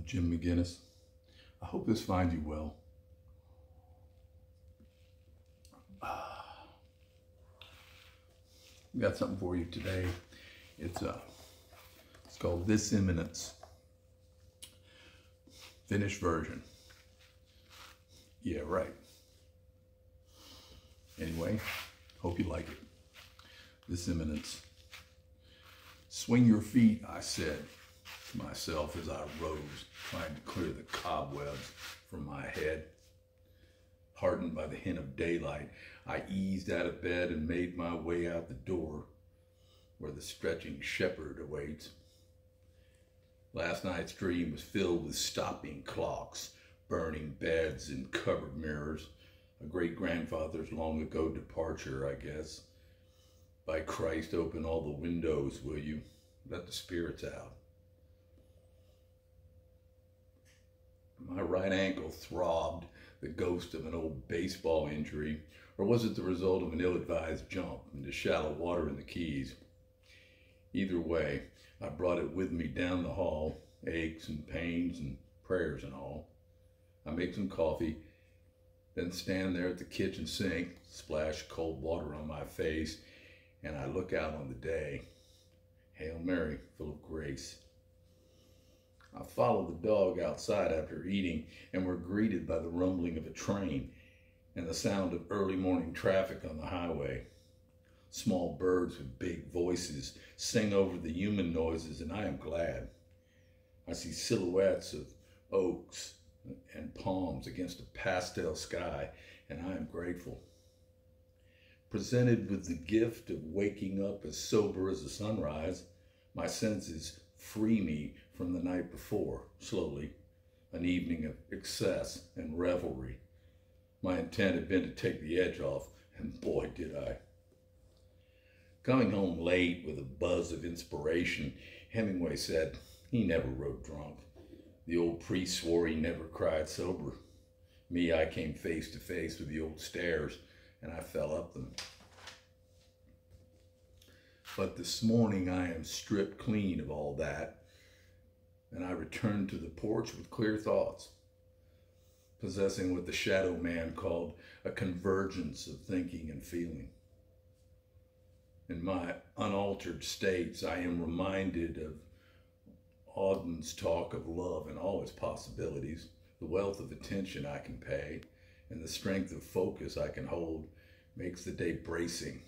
Jim McGinnis. I hope this finds you well. We got something for you today. It's called This Immanence. Finished version. Yeah, right. Anyway, hope you like it. This Immanence. Swing your feet, I said to myself as I rose, trying to clear the cobwebs from my head. Heartened by the hint of daylight, I eased out of bed and made my way out the door where the stretching shepherd awaits. Last night's dream was filled with stopping clocks, burning beds and cupboard mirrors, a great-grandfather's long ago departure, I guess. By Christ, open all the windows, will you? Let the spirits out. My right ankle throbbed, the ghost of an old baseball injury, or was it the result of an ill-advised jump into shallow water in the Keys? Either way, I brought it with me down the hall, aches and pains and prayers and all. I make some coffee, then stand there at the kitchen sink, splash cold water on my face, and I look out on the day. Hail Mary, full of grace. I followed the dog outside after eating and were greeted by the rumbling of a train and the sound of early morning traffic on the highway. Small birds with big voices sing over the human noises, and I am glad. I see silhouettes of oaks and palms against a pastel sky, and I am grateful. Presented with the gift of waking up as sober as the sunrise, my senses free me from the night before, slowly, an evening of excess and revelry. My intent had been to take the edge off, and boy, did I. Coming home late with a buzz of inspiration, Hemingway said he never wrote drunk. The old priest swore he never cried sober. Me, I came face to face with the old stairs, and I fell up them. But this morning I am stripped clean of all that, and I return to the porch with clear thoughts, possessing what the shadow man called a convergence of thinking and feeling. In my unaltered states, I am reminded of Auden's talk of love and all its possibilities, the wealth of attention I can pay, and the strength of focus I can hold makes the day bracing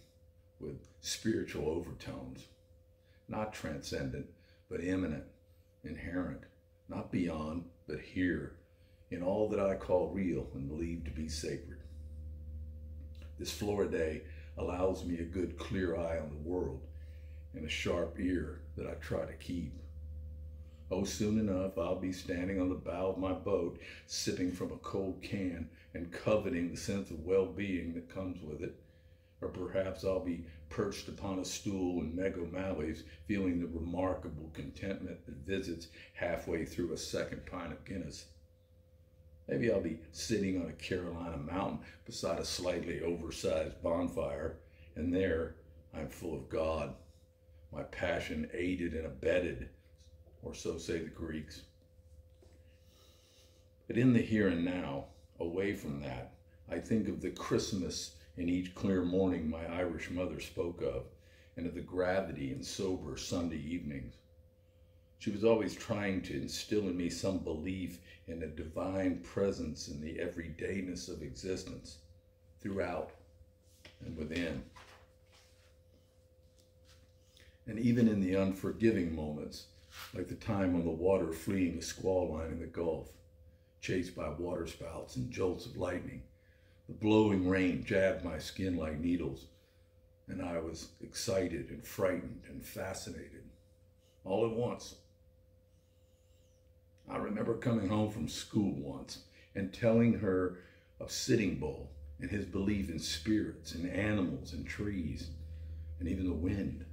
with spiritual overtones, not transcendent, but immanent, inherent, not beyond, but here, in all that I call real and believe to be sacred. This Florida day allows me a good clear eye on the world and a sharp ear that I try to keep. Oh, soon enough, I'll be standing on the bow of my boat, sipping from a cold can and coveting the sense of well-being that comes with it. Or perhaps I'll be perched upon a stool in Meg O'Malley's, feeling the remarkable contentment that visits halfway through a second pint of Guinness. Maybe I'll be sitting on a Carolina mountain beside a slightly oversized bonfire, and there I'm full of God, my passion aided and abetted, or so say the Greeks. But in the here and now, away from that, I think of the Christmas in each clear morning my Irish mother spoke of, and of the gravity in sober Sunday evenings. She was always trying to instill in me some belief in a divine presence in the everydayness of existence, throughout and within. And even in the unforgiving moments, like the time on the water fleeing a squall line in the Gulf, chased by waterspouts and jolts of lightning, the blowing rain jabbed my skin like needles, and I was excited and frightened and fascinated, all at once. I remember coming home from school once and telling her of Sitting Bull and his belief in spirits and animals and trees and even the wind.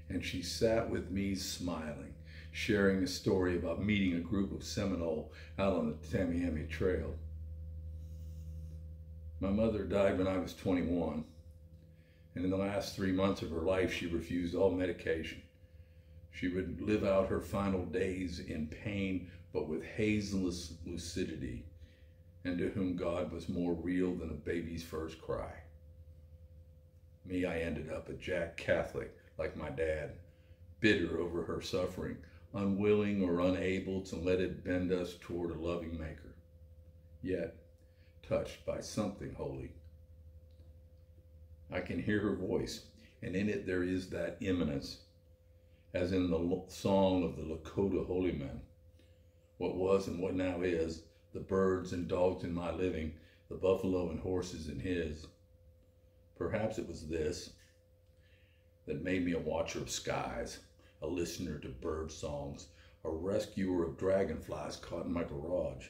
And she sat with me smiling, sharing a story about meeting a group of Seminole out on the Tamiami Trail. My mother died when I was 21, and in the last 3 months of her life, she refused all medication. She would live out her final days in pain, but with hazeless lucidity, and to whom God was more real than a baby's first cry. Me, I ended up a Jack Catholic, like my dad, bitter over her suffering, unwilling or unable to let it bend us toward a loving maker, yet touched by something holy. I can hear her voice, and in it there is that immanence, as in the song of the Lakota holy men. What was and what now is, the birds and dogs in my living, the buffalo and horses in his. Perhaps it was this that made me a watcher of skies, a listener to bird songs, a rescuer of dragonflies caught in my garage,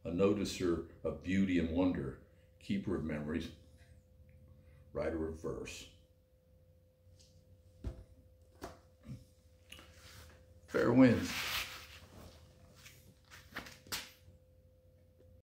a noticer of beauty and wonder, keeper of memories, writer of verse. Fair winds.